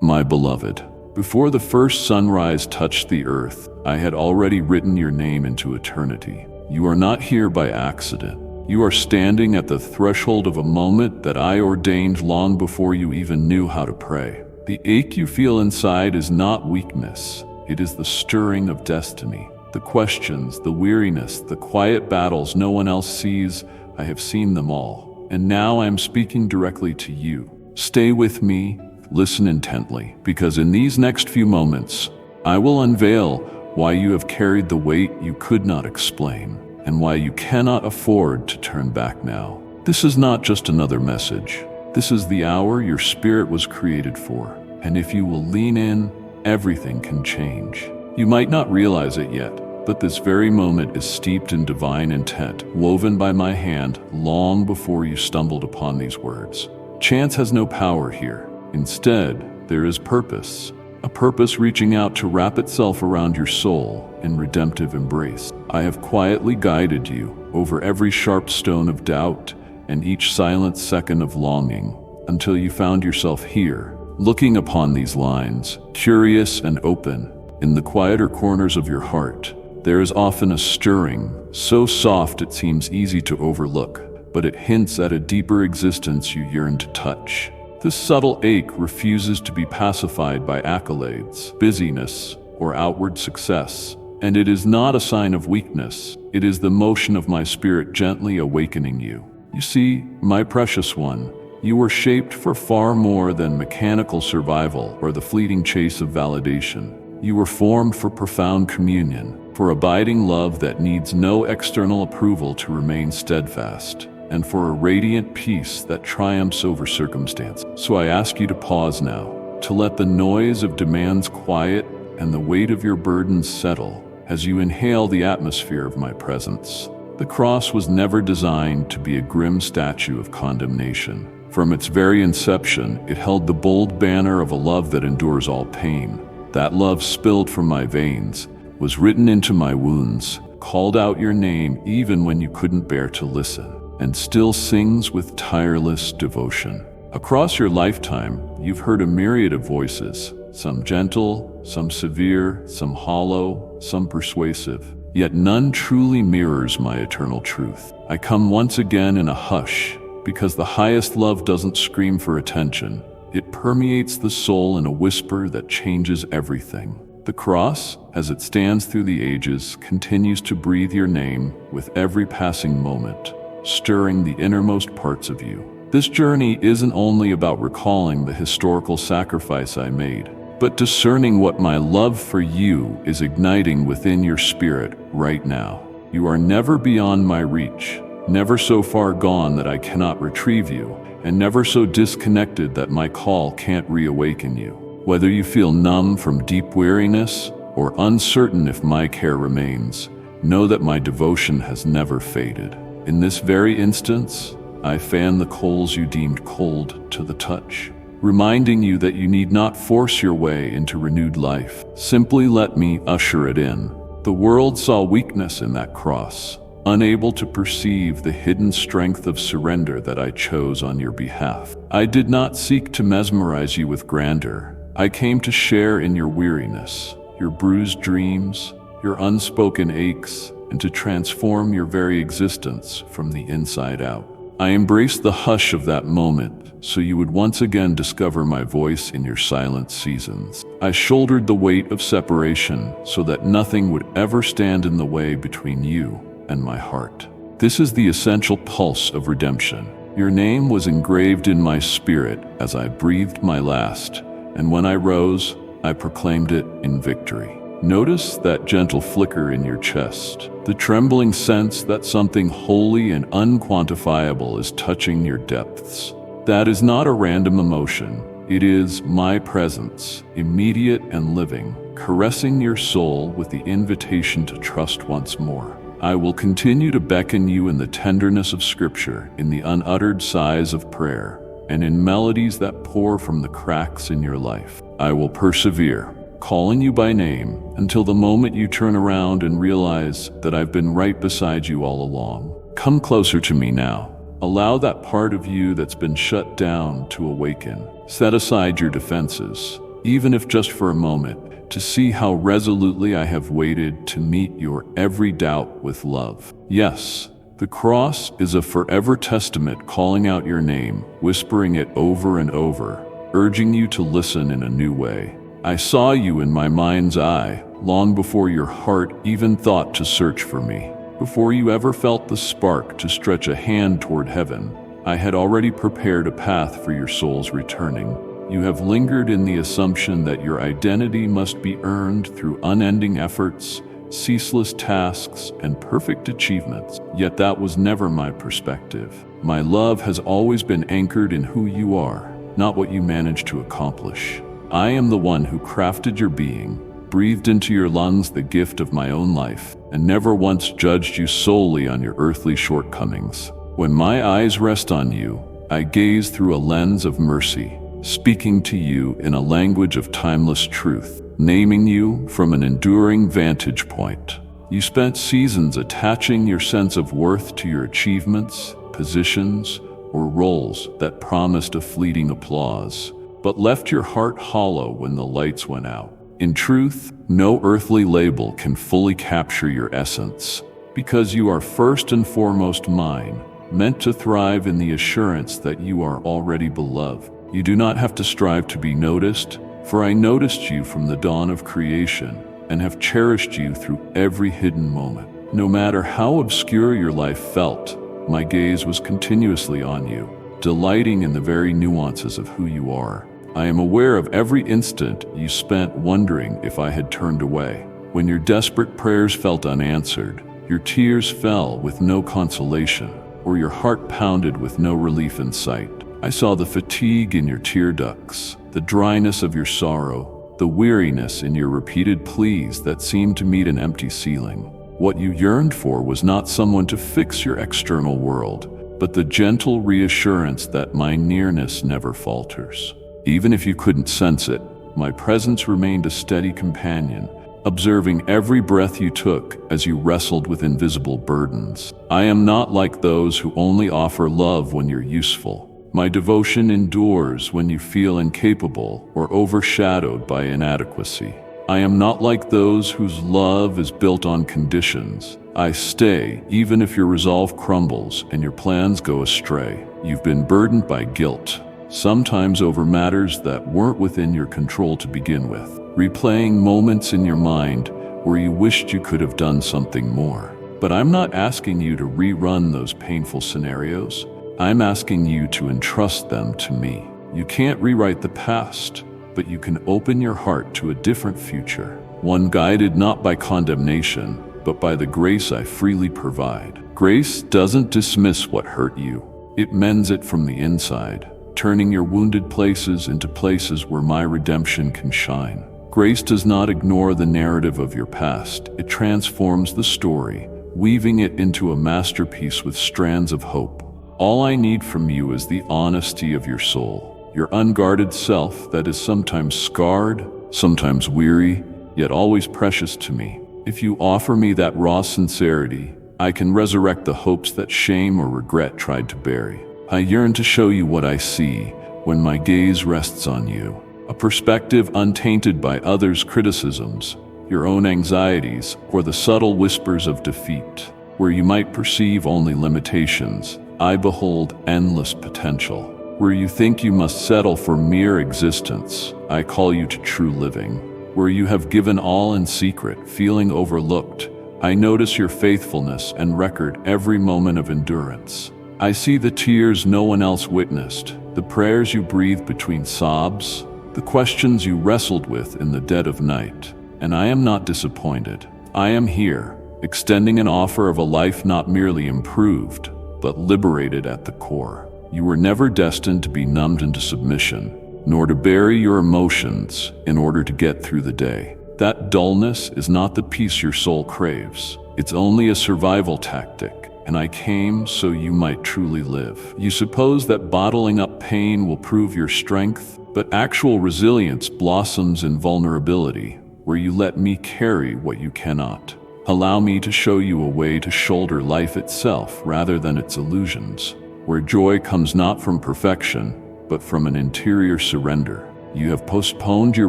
My beloved, before the first sunrise touched the earth, I had already written your name into eternity. You are not here by accident. You are standing at the threshold of a moment that I ordained long before you even knew how to pray. The ache you feel inside is not weakness. It is the stirring of destiny. The questions, the weariness, the quiet battles no one else sees, I have seen them all. And now I am speaking directly to you. Stay with me, listen intently, because in these next few moments, I will unveil why you have carried the weight you could not explain, and why you cannot afford to turn back now. This is not just another message. This is the hour your spirit was created for, and if you will lean in, everything can change. You might not realize it yet, but this very moment is steeped in divine intent, woven by my hand long before you stumbled upon these words. Chance has no power here. Instead, there is purpose, a purpose reaching out to wrap itself around your soul in redemptive embrace. I have quietly guided you over every sharp stone of doubt and each silent second of longing until you found yourself here, looking upon these lines, curious and open. In the quieter corners of your heart, there is often a stirring, so soft it seems easy to overlook, but it hints at a deeper existence you yearn to touch. This subtle ache refuses to be pacified by accolades, busyness, or outward success, and it is not a sign of weakness. It is the motion of my spirit gently awakening you. You see, my precious one, you were shaped for far more than mechanical survival or the fleeting chase of validation. You were formed for profound communion, for abiding love that needs no external approval to remain steadfast, and for a radiant peace that triumphs over circumstance. So I ask you to pause now, to let the noise of demands quiet and the weight of your burdens settle as you inhale the atmosphere of my presence. The cross was never designed to be a grim statue of condemnation. From its very inception, it held the bold banner of a love that endures all pain. That love spilled from my veins, was written into my wounds, called out your name even when you couldn't bear to listen, and still sings with tireless devotion. Across your lifetime, you've heard a myriad of voices, some gentle, some severe, some hollow, some persuasive, yet none truly mirrors my eternal truth. I come once again in a hush, because the highest love doesn't scream for attention. It permeates the soul in a whisper that changes everything. The cross, as it stands through the ages, continues to breathe your name with every passing moment, stirring the innermost parts of you. This journey isn't only about recalling the historical sacrifice I made, but discerning what my love for you is igniting within your spirit right now. You are never beyond my reach, never so far gone that I cannot retrieve you, and never so disconnected that my call can't reawaken you. Whether you feel numb from deep weariness or uncertain if my care remains, know that my devotion has never faded. In this very instance, I fan the coals you deemed cold to the touch, reminding you that you need not force your way into renewed life. Simply let me usher it in. The world saw weakness in that cross, unable to perceive the hidden strength of surrender that I chose on your behalf. I did not seek to mesmerize you with grandeur. I came to share in your weariness, your bruised dreams, your unspoken aches, and to transform your very existence from the inside out. I embraced the hush of that moment so you would once again discover my voice in your silent seasons. I shouldered the weight of separation so that nothing would ever stand in the way between you and my heart. This is the essential pulse of redemption. Your name was engraved in my spirit as I breathed my last, and when I rose, I proclaimed it in victory. Notice that gentle flicker in your chest, the trembling sense that something holy and unquantifiable is touching your depths. That is not a random emotion. It is my presence, immediate and living, caressing your soul with the invitation to trust once more. I will continue to beckon you in the tenderness of Scripture, in the unuttered sighs of prayer, and in melodies that pour from the cracks in your life. I will persevere, calling you by name, until the moment you turn around and realize that I've been right beside you all along. Come closer to me now. Allow that part of you that's been shut down to awaken. Set aside your defenses. even if just for a moment, to see how resolutely I have waited to meet your every doubt with love. Yes, the cross is a forever testament calling out your name, whispering it over and over, urging you to listen in a new way. I saw you in my mind's eye, long before your heart even thought to search for me. Before you ever felt the spark to stretch a hand toward heaven, I had already prepared a path for your soul's returning. You have lingered in the assumption that your identity must be earned through unending efforts, ceaseless tasks, and perfect achievements. Yet that was never my perspective. My love has always been anchored in who you are, not what you managed to accomplish. I am the one who crafted your being, breathed into your lungs the gift of my own life, and never once judged you solely on your earthly shortcomings. When my eyes rest on you, I gaze through a lens of mercy, speaking to you in a language of timeless truth, naming you from an enduring vantage point. You spent seasons attaching your sense of worth to your achievements, positions, or roles that promised a fleeting applause, but left your heart hollow when the lights went out. In truth, no earthly label can fully capture your essence, because you are first and foremost mine, meant to thrive in the assurance that you are already beloved. You do not have to strive to be noticed, for I noticed you from the dawn of creation and have cherished you through every hidden moment. No matter how obscure your life felt, my gaze was continuously on you, delighting in the very nuances of who you are. I am aware of every instant you spent wondering if I had turned away. When your desperate prayers felt unanswered, your tears fell with no consolation, or your heart pounded with no relief in sight. I saw the fatigue in your tear ducts, the dryness of your sorrow, the weariness in your repeated pleas that seemed to meet an empty ceiling. What you yearned for was not someone to fix your external world, but the gentle reassurance that my nearness never falters. Even if you couldn't sense it, my presence remained a steady companion, observing every breath you took as you wrestled with invisible burdens. I am not like those who only offer love when you're useful. My devotion endures when you feel incapable or overshadowed by inadequacy. I am not like those whose love is built on conditions. I stay even if your resolve crumbles and your plans go astray. You've been burdened by guilt, sometimes over matters that weren't within your control to begin with, replaying moments in your mind where you wished you could have done something more. But I'm not asking you to rerun those painful scenarios. I'm asking you to entrust them to me. You can't rewrite the past, but you can open your heart to a different future, one guided not by condemnation, but by the grace I freely provide. Grace doesn't dismiss what hurt you. It mends it from the inside, turning your wounded places into places where my redemption can shine. Grace does not ignore the narrative of your past. It transforms the story, weaving it into a masterpiece with strands of hope. All I need from you is the honesty of your soul, your unguarded self that is sometimes scarred, sometimes weary, yet always precious to me. If you offer me that raw sincerity, I can resurrect the hopes that shame or regret tried to bury. I yearn to show you what I see when my gaze rests on you, a perspective untainted by others' criticisms, your own anxieties, or the subtle whispers of defeat. Where you might perceive only limitations, I behold endless potential. Where you think you must settle for mere existence, I call you to true living. Where you have given all in secret, feeling overlooked, I notice your faithfulness and record every moment of endurance. I see the tears no one else witnessed, the prayers you breathed between sobs, the questions you wrestled with in the dead of night. And I am not disappointed. I am here, extending an offer of a life not merely improved, but liberated at the core. You were never destined to be numbed into submission, nor to bury your emotions in order to get through the day. That dullness is not the peace your soul craves. It's only a survival tactic. And I came so you might truly live. You suppose that bottling up pain will prove your strength, but actual resilience blossoms in vulnerability, where you let me carry what you cannot. Allow me to show you a way to shoulder life itself rather than its illusions, where joy comes not from perfection, but from an interior surrender. You have postponed your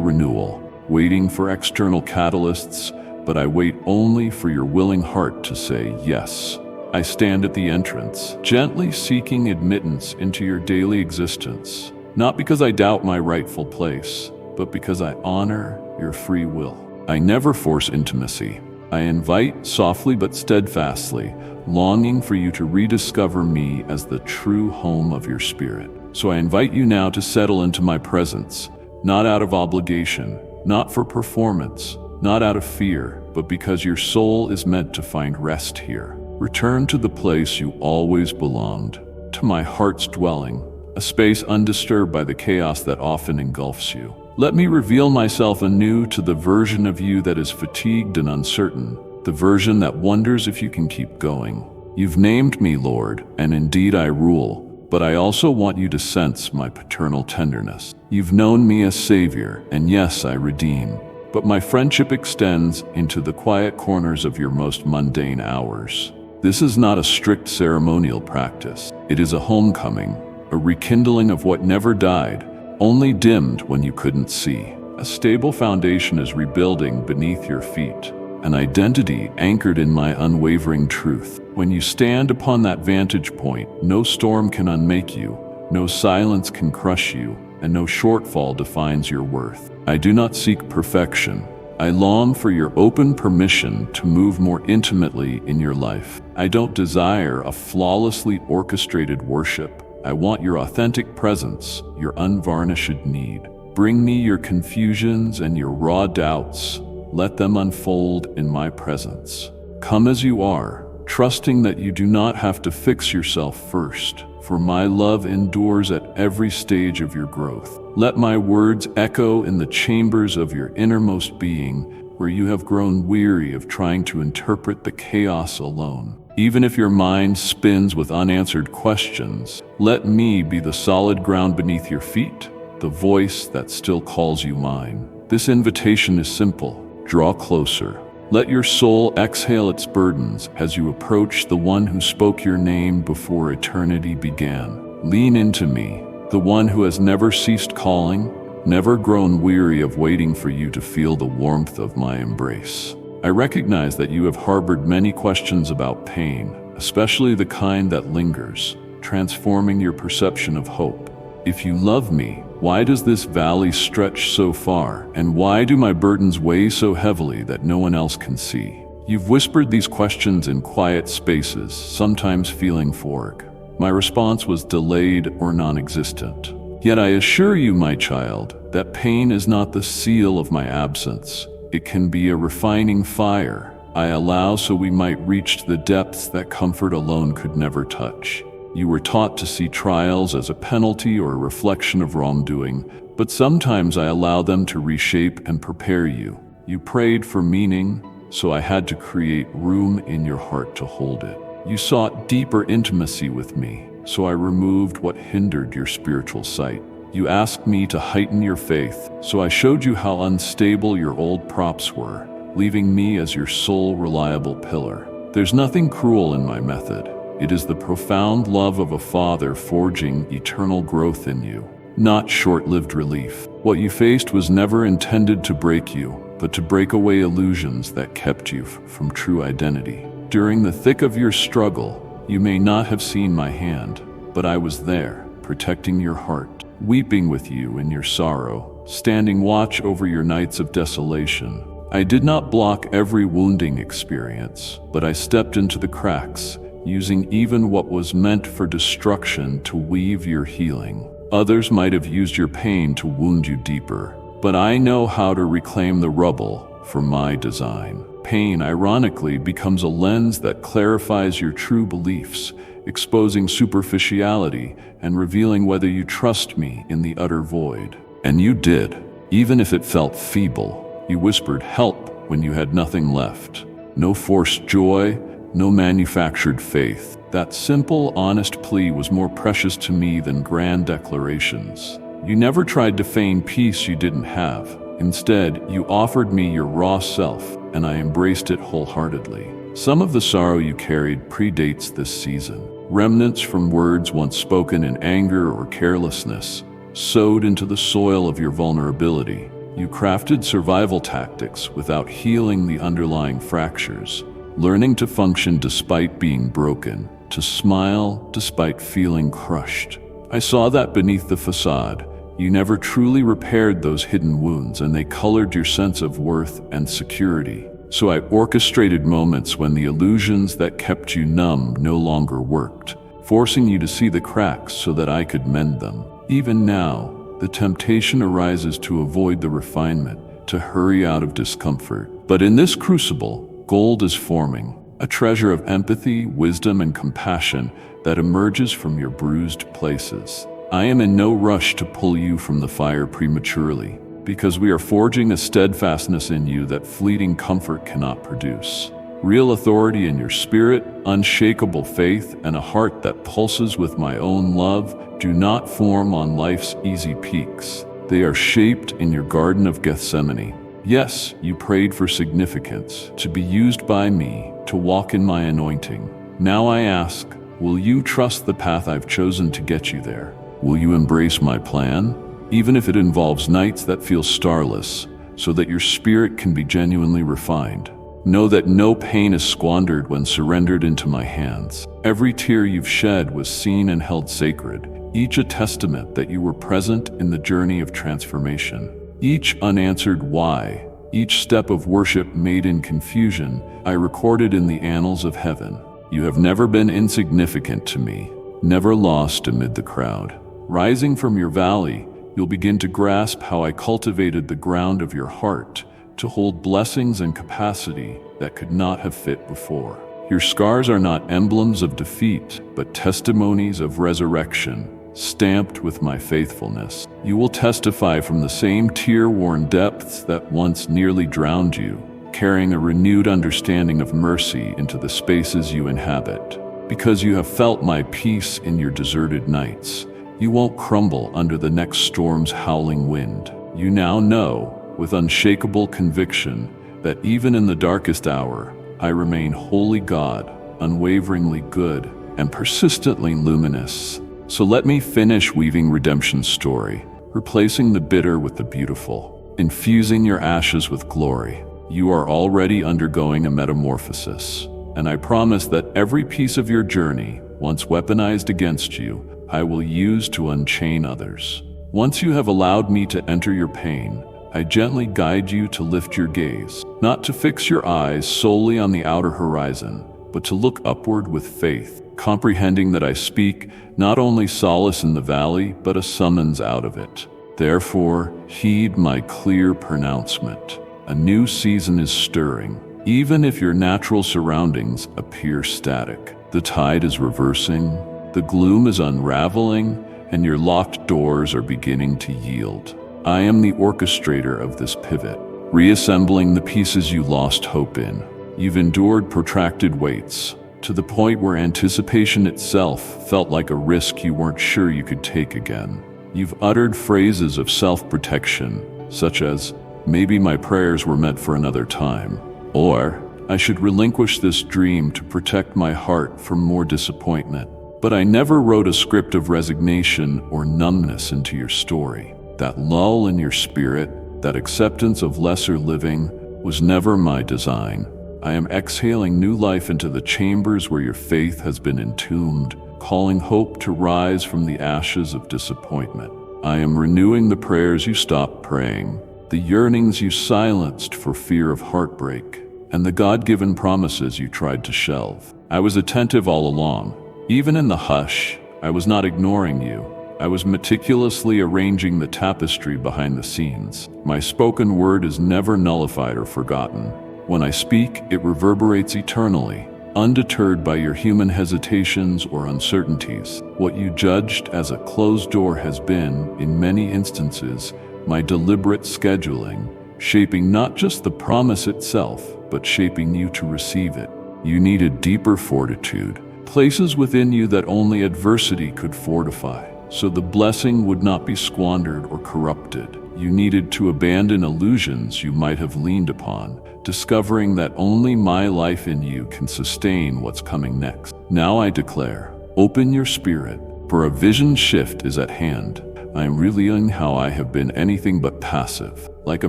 renewal, waiting for external catalysts, but I wait only for your willing heart to say yes. I stand at the entrance, gently seeking admittance into your daily existence, not because I doubt my rightful place, but because I honor your free will. I never force intimacy. I invite softly but steadfastly, longing for you to rediscover me as the true home of your spirit. So I invite you now to settle into my presence, not out of obligation, not for performance, not out of fear, but because your soul is meant to find rest here. Return to the place you always belonged, to my heart's dwelling, a space undisturbed by the chaos that often engulfs you. Let me reveal myself anew to the version of you that is fatigued and uncertain, the version that wonders if you can keep going. You've named me, Lord, and indeed I rule, but I also want you to sense my paternal tenderness. You've known me as Savior, and yes, I redeem, but my friendship extends into the quiet corners of your most mundane hours. This is not a strict ceremonial practice. It is a homecoming, a rekindling of what never died, only dimmed when you couldn't see. A stable foundation is rebuilding beneath your feet, an identity anchored in my unwavering truth. When you stand upon that vantage point, no storm can unmake you, no silence can crush you, and no shortfall defines your worth. I do not seek perfection. I long for your open permission to move more intimately in your life. I don't desire a flawlessly orchestrated worship. I want your authentic presence, your unvarnished need. Bring me your confusions and your raw doubts. Let them unfold in my presence. Come as you are, trusting that you do not have to fix yourself first, for my love endures at every stage of your growth. Let my words echo in the chambers of your innermost being, where you have grown weary of trying to interpret the chaos alone. Even if your mind spins with unanswered questions, let me be the solid ground beneath your feet, the voice that still calls you mine. This invitation is simple. Draw closer. Let your soul exhale its burdens as you approach the one who spoke your name before eternity began. Lean into me, the one who has never ceased calling, never grown weary of waiting for you to feel the warmth of my embrace. I recognize that you have harbored many questions about pain, especially the kind that lingers, transforming your perception of hope. If you love me, why does this valley stretch so far? And why do my burdens weigh so heavily that no one else can see? You've whispered these questions in quiet spaces, sometimes feeling forg. My response was delayed or non-existent. Yet I assure you, my child, that pain is not the seal of my absence. It can be a refining fire I allow so we might reach the depths that comfort alone could never touch. You were taught to see trials as a penalty or a reflection of wrongdoing, but sometimes I allow them to reshape and prepare you. You prayed for meaning, so I had to create room in your heart to hold it. You sought deeper intimacy with me, so I removed what hindered your spiritual sight. You asked me to heighten your faith, so I showed you how unstable your old props were, leaving me as your sole reliable pillar. There's nothing cruel in my method. It is the profound love of a father forging eternal growth in you, not short-lived relief. What you faced was never intended to break you, but to break away illusions that kept you from true identity. During the thick of your struggle, you may not have seen my hand, but I was there, protecting your heart, weeping with you in your sorrow, standing watch over your nights of desolation. I did not block every wounding experience, but I stepped into the cracks, using even what was meant for destruction to weave your healing. Others might have used your pain to wound you deeper, but I know how to reclaim the rubble for my design. Pain, ironically, becomes a lens that clarifies your true beliefs, exposing superficiality and revealing whether you trust me in the utter void. And you did, even if it felt feeble. You whispered help when you had nothing left. No forced joy, no manufactured faith. That simple, honest plea was more precious to me than grand declarations. You never tried to feign peace you didn't have. Instead, you offered me your raw self, and I embraced it wholeheartedly. Some of the sorrow you carried predates this season. Remnants from words once spoken in anger or carelessness, sowed into the soil of your vulnerability. You crafted survival tactics without healing the underlying fractures, learning to function despite being broken, to smile despite feeling crushed. I saw that beneath the facade, you never truly repaired those hidden wounds, and they colored your sense of worth and security. So I orchestrated moments when the illusions that kept you numb no longer worked, forcing you to see the cracks so that I could mend them. Even now, the temptation arises to avoid the refinement, to hurry out of discomfort. But in this crucible, gold is forming, a treasure of empathy, wisdom, and compassion that emerges from your bruised places. I am in no rush to pull you from the fire prematurely, because we are forging a steadfastness in you that fleeting comfort cannot produce. Real authority in your spirit, unshakable faith, and a heart that pulses with my own love do not form on life's easy peaks. They are shaped in your Garden of Gethsemane. Yes, you prayed for significance, to be used by me, to walk in my anointing. Now I ask, will you trust the path I've chosen to get you there? Will you embrace my plan, even if it involves nights that feel starless, so that your spirit can be genuinely refined? Know that no pain is squandered when surrendered into my hands. Every tear you've shed was seen and held sacred, each a testament that you were present in the journey of transformation. Each unanswered why, each step of worship made in confusion, I recorded in the annals of heaven. You have never been insignificant to me, never lost amid the crowd. Rising from your valley, you'll begin to grasp how I cultivated the ground of your heart to hold blessings and capacity that could not have fit before. Your scars are not emblems of defeat, but testimonies of resurrection, stamped with my faithfulness. You will testify from the same tear-worn depths that once nearly drowned you, carrying a renewed understanding of mercy into the spaces you inhabit. Because you have felt my peace in your deserted nights, you won't crumble under the next storm's howling wind. You now know, with unshakable conviction, that even in the darkest hour, I remain wholly God, unwaveringly good, and persistently luminous. So let me finish weaving redemption's story, replacing the bitter with the beautiful, infusing your ashes with glory. You are already undergoing a metamorphosis, and I promise that every piece of your journey, once weaponized against you, I will use to unchain others. Once you have allowed me to enter your pain, I gently guide you to lift your gaze, not to fix your eyes solely on the outer horizon, but to look upward with faith, comprehending that I speak not only solace in the valley, but a summons out of it. Therefore, heed my clear pronouncement. A new season is stirring, even if your natural surroundings appear static. The tide is reversing, the gloom is unraveling, and your locked doors are beginning to yield. I am the orchestrator of this pivot, reassembling the pieces you lost hope in. You've endured protracted waits, to the point where anticipation itself felt like a risk you weren't sure you could take again. You've uttered phrases of self-protection, such as, maybe my prayers were meant for another time, or I should relinquish this dream to protect my heart from more disappointment. But I never wrote a script of resignation or numbness into your story. That lull in your spirit, that acceptance of lesser living, was never my design. I am exhaling new life into the chambers where your faith has been entombed, calling hope to rise from the ashes of disappointment. I am renewing the prayers you stopped praying, the yearnings you silenced for fear of heartbreak, and the God-given promises you tried to shelve. I was attentive all along. Even in the hush, I was not ignoring you. I was meticulously arranging the tapestry behind the scenes. My spoken word is never nullified or forgotten. When I speak, it reverberates eternally, undeterred by your human hesitations or uncertainties. What you judged as a closed door has been, in many instances, my deliberate scheduling, shaping not just the promise itself, but shaping you to receive it. You needed deeper fortitude, places within you that only adversity could fortify, so the blessing would not be squandered or corrupted. You needed to abandon illusions you might have leaned upon, discovering that only my life in you can sustain what's coming next. Now I declare, open your spirit, for a vision shift is at hand. I am revealing how I have been anything but passive. Like a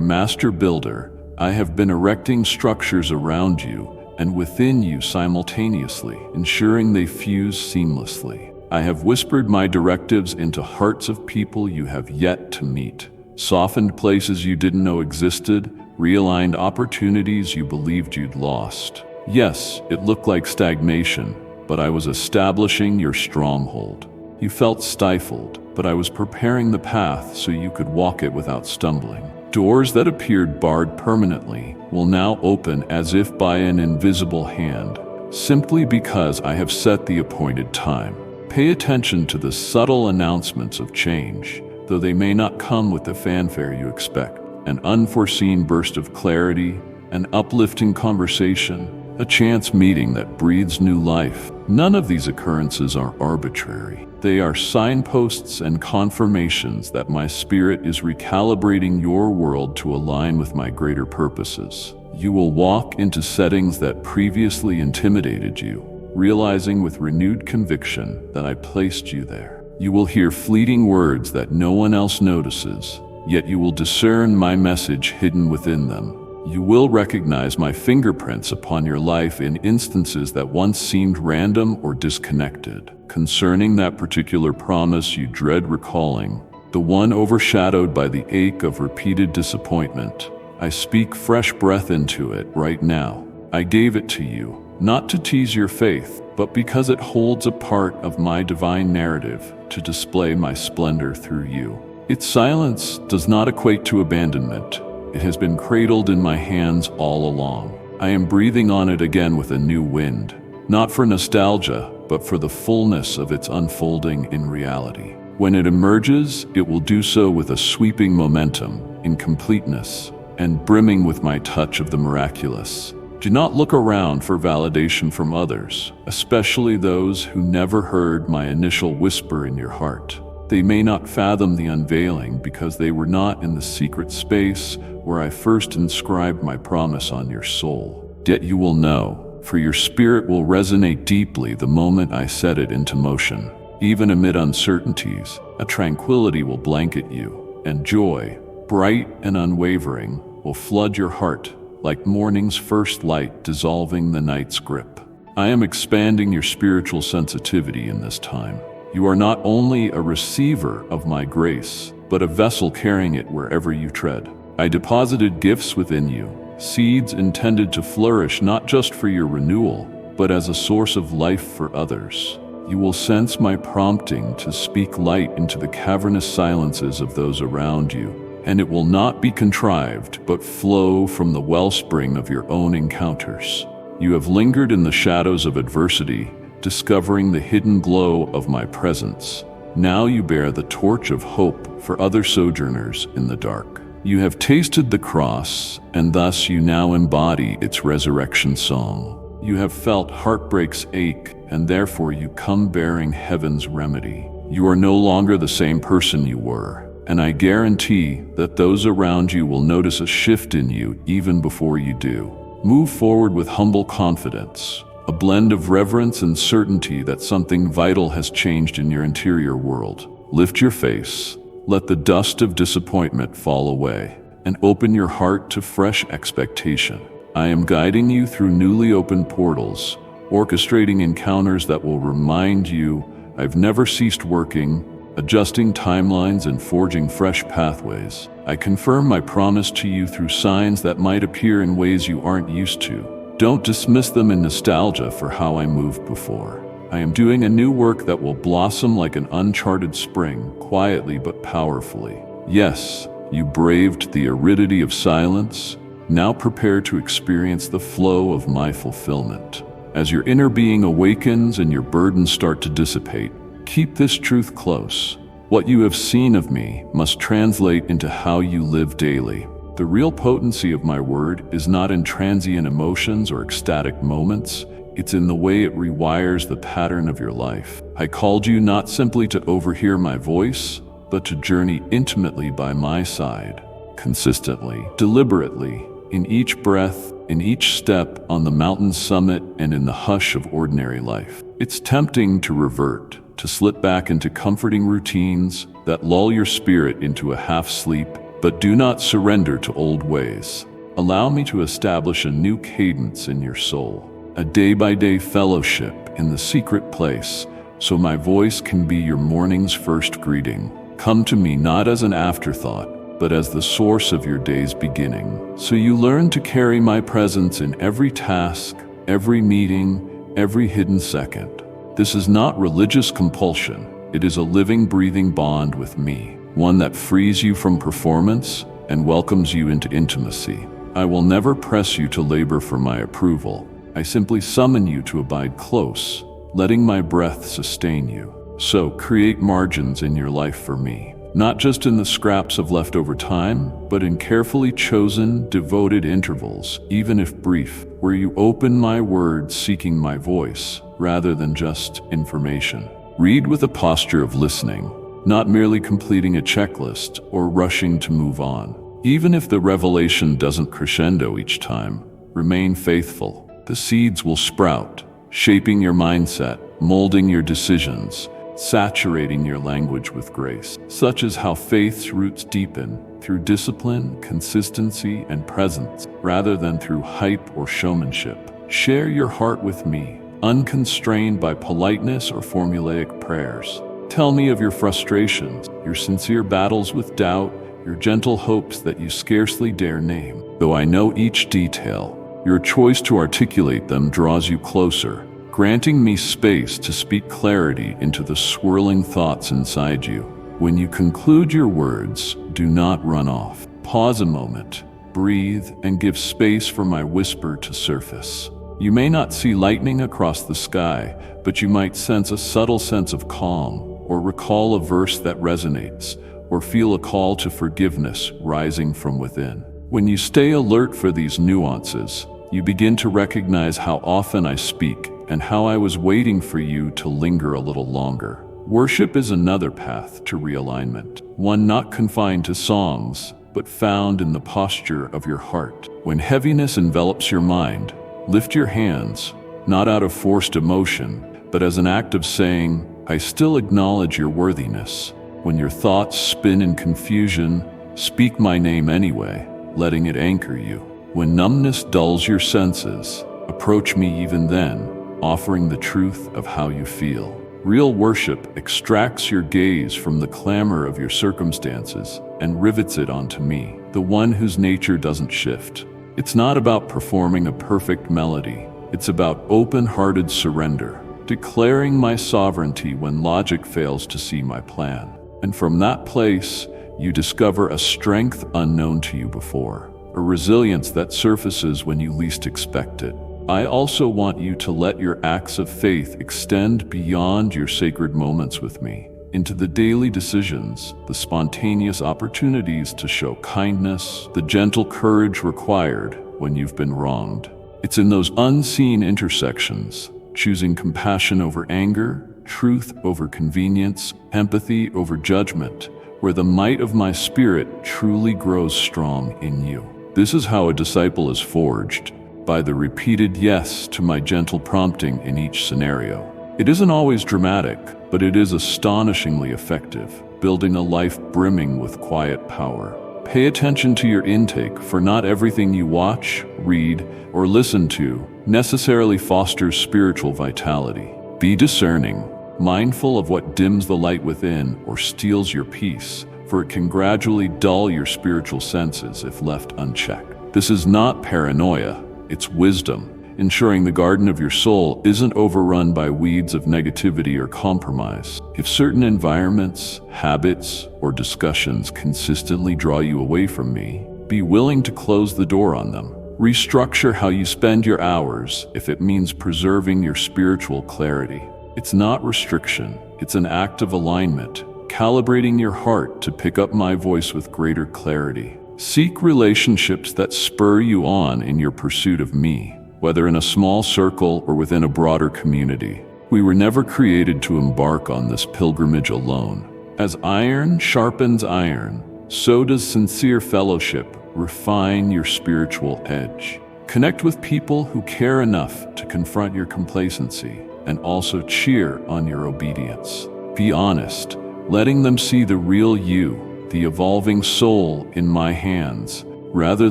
master builder, I have been erecting structures around you and within you simultaneously, ensuring they fuse seamlessly. I have whispered my directives into hearts of people you have yet to meet, softened places you didn't know existed, realigned opportunities you believed you'd lost. Yes, it looked like stagnation, but I was establishing your stronghold. You felt stifled, but I was preparing the path so you could walk it without stumbling. Doors that appeared barred permanently will now open as if by an invisible hand, simply because I have set the appointed time. Pay attention to the subtle announcements of change, though they may not come with the fanfare you expect. An unforeseen burst of clarity, an uplifting conversation, a chance meeting that breathes new life. None of these occurrences are arbitrary. They are signposts and confirmations that my spirit is recalibrating your world to align with my greater purposes. You will walk into settings that previously intimidated you, realizing with renewed conviction that I placed you there. You will hear fleeting words that no one else notices, yet you will discern my message hidden within them. You will recognize my fingerprints upon your life in instances that once seemed random or disconnected. Concerning that particular promise you dread recalling, the one overshadowed by the ache of repeated disappointment, I speak fresh breath into it right now. I gave it to you, not to tease your faith, but because it holds a part of my divine narrative to display my splendor through you. Its silence does not equate to abandonment. It has been cradled in my hands all along. I am breathing on it again with a new wind, not for nostalgia, but for the fullness of its unfolding in reality. When it emerges, it will do so with a sweeping momentum, in completeness, and brimming with my touch of the miraculous. Do not look around for validation from others, especially those who never heard my initial whisper in your heart. They may not fathom the unveiling because they were not in the secret space where I first inscribed my promise on your soul. Yet you will know, for your spirit will resonate deeply the moment I set it into motion. Even amid uncertainties, a tranquility will blanket you, and joy, bright and unwavering, will flood your heart like morning's first light dissolving the night's grip. I am expanding your spiritual sensitivity in this time. You are not only a receiver of my grace, but a vessel carrying it wherever you tread. I deposited gifts within you, seeds intended to flourish not just for your renewal, but as a source of life for others. You will sense my prompting to speak light into the cavernous silences of those around you, and it will not be contrived, but flow from the wellspring of your own encounters. You have lingered in the shadows of adversity, discovering the hidden glow of my presence. Now you bear the torch of hope for other sojourners in the dark. You have tasted the cross, and thus you now embody its resurrection song. You have felt heartbreak's ache, and therefore you come bearing heaven's remedy. You are no longer the same person you were, and I guarantee that those around you will notice a shift in you even before you do. Move forward with humble confidence, a blend of reverence and certainty that something vital has changed in your interior world. Lift your face, let the dust of disappointment fall away, and open your heart to fresh expectation. I am guiding you through newly opened portals, orchestrating encounters that will remind you I've never ceased working, adjusting timelines and forging fresh pathways. I confirm my promise to you through signs that might appear in ways you aren't used to. Don't dismiss them in nostalgia for how I moved before. I am doing a new work that will blossom like an uncharted spring, quietly but powerfully. Yes, you braved the aridity of silence. Now prepare to experience the flow of my fulfillment. As your inner being awakens and your burdens start to dissipate, keep this truth close. What you have seen of me must translate into how you live daily. The real potency of my word is not in transient emotions or ecstatic moments. It's in the way it rewires the pattern of your life. I called you not simply to overhear my voice, but to journey intimately by my side, consistently, deliberately, in each breath, in each step on the mountain summit, and in the hush of ordinary life. It's tempting to revert, to slip back into comforting routines that lull your spirit into a half-sleep, but do not surrender to old ways. Allow me to establish a new cadence in your soul, a day-by-day fellowship in the secret place, so my voice can be your morning's first greeting. Come to me not as an afterthought, but as the source of your day's beginning, so you learn to carry my presence in every task, every meeting, every hidden second. This is not religious compulsion. It is a living, breathing bond with me, one that frees you from performance and welcomes you into intimacy. I will never press you to labor for my approval. I simply summon you to abide close, letting my breath sustain you. So create margins in your life for me, not just in the scraps of leftover time, but in carefully chosen, devoted intervals, even if brief, where you open my words seeking my voice, rather than just information. Read with a posture of listening, not merely completing a checklist or rushing to move on. Even if the revelation doesn't crescendo each time, remain faithful. The seeds will sprout, shaping your mindset, molding your decisions, saturating your language with grace. Such is how faith's roots deepen, through discipline, consistency, and presence, rather than through hype or showmanship. Share your heart with me, unconstrained by politeness or formulaic prayers. Tell me of your frustrations, your sincere battles with doubt, your gentle hopes that you scarcely dare name. Though I know each detail, your choice to articulate them draws you closer, granting me space to speak clarity into the swirling thoughts inside you. When you conclude your words, do not run off. Pause a moment, breathe, and give space for my whisper to surface. You may not see lightning across the sky, but you might sense a subtle sense of calm, or recall a verse that resonates, or feel a call to forgiveness rising from within. When you stay alert for these nuances, you begin to recognize how often I speak and how I was waiting for you to linger a little longer. Worship is another path to realignment, one not confined to songs, but found in the posture of your heart. When heaviness envelops your mind, lift your hands, not out of forced emotion, but as an act of saying, I still acknowledge your worthiness. When your thoughts spin in confusion, speak my name anyway, letting it anchor you. When numbness dulls your senses, approach me even then, offering the truth of how you feel. Real worship extracts your gaze from the clamor of your circumstances and rivets it onto me, the one whose nature doesn't shift. It's not about performing a perfect melody. It's about open-hearted surrender, declaring my sovereignty when logic fails to see my plan. And from that place, you discover a strength unknown to you before, a resilience that surfaces when you least expect it. I also want you to let your acts of faith extend beyond your sacred moments with me, into the daily decisions, the spontaneous opportunities to show kindness, the gentle courage required when you've been wronged. It's in those unseen intersections, choosing compassion over anger, truth over convenience, empathy over judgment, where the might of my spirit truly grows strong in you. This is how a disciple is forged, by the repeated yes to my gentle prompting in each scenario. It isn't always dramatic, but it is astonishingly effective, building a life brimming with quiet power. Pay attention to your intake, for not everything you watch, read, or listen to necessarily fosters spiritual vitality. Be discerning, mindful of what dims the light within or steals your peace, for it can gradually dull your spiritual senses if left unchecked. This is not paranoia, it's wisdom, ensuring the garden of your soul isn't overrun by weeds of negativity or compromise. If certain environments, habits, or discussions consistently draw you away from me, be willing to close the door on them. Restructure how you spend your hours if it means preserving your spiritual clarity. It's not restriction, it's an act of alignment, calibrating your heart to pick up my voice with greater clarity. Seek relationships that spur you on in your pursuit of me, whether in a small circle or within a broader community. We were never created to embark on this pilgrimage alone. As iron sharpens iron, so does sincere fellowship refine your spiritual edge. Connect with people who care enough to confront your complacency and also cheer on your obedience. Be honest, letting them see the real you, the evolving soul in my hands, rather